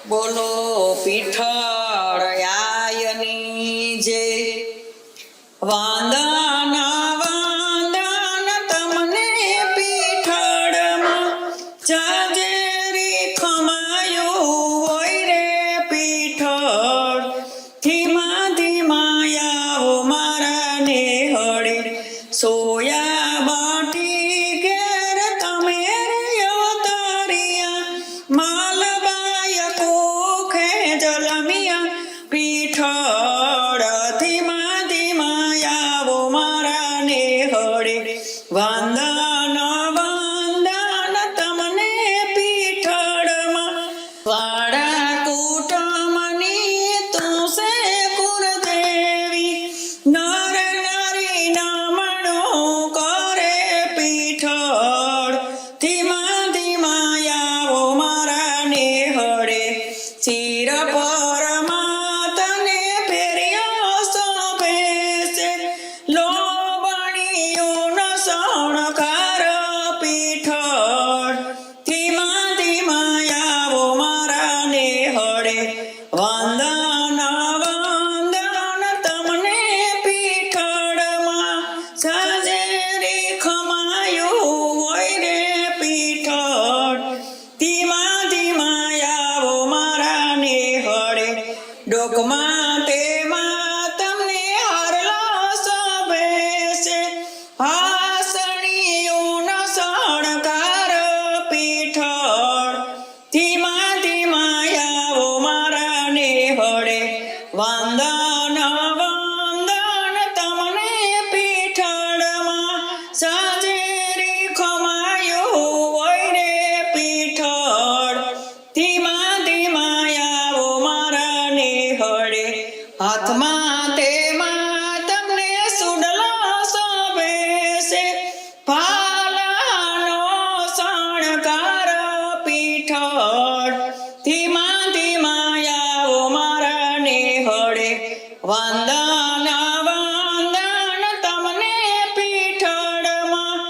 બોલો પીઠળ આયની જે વાંદના વાંદન તમને પીઠળમાં જાજેરી ખમાયું હોય રે પીઠળ ધીમા ધીમા આવો મારા ને હળે સોયા બાટી ઘેર તમે અવતરિયા માલબાય કોખે જલમિયા પીઠળ ધીમા ધીમા આવો મારા ને હળે વાંદન વાંદન તમને પીઠળમાં વાડા કુટુંબની તું સે કુળદેવી નર નારી નામણો કરે પીઠળ ધીમા ધીમા આવો મારા ને હળે ચિર પરમાતને ફેર્યો શોભે છે લોબણીઓનો શણગાર પીઠળ ધીમા ધીમા આવો મારા ને હળે વંદન વંદન તમને પીઠળમાં સાજેરી ખમાયું હોય રે પીઠળ ધીમા ધીમા આવો મારા ને હળે ડોકમાં તેમાં તમને હારલા શોભે છે હાસણીઓનો શણગાર પીઠળ ધીમા ધીમા આવો મારા ને હળે વંદન વંદન તમને પીઠળમાં સાજેરી ખમાયું હોય રે પીઠળ ધીમા ધીમા આવો મારા ને હળે હાથમાં તેમાં તમને સુડલો શોભે છે ભાલાનો શણગાર પીઠળ ધીમા ધીમા આવો મારા ને હળે વંદન વંદન તમને પીઠળમાં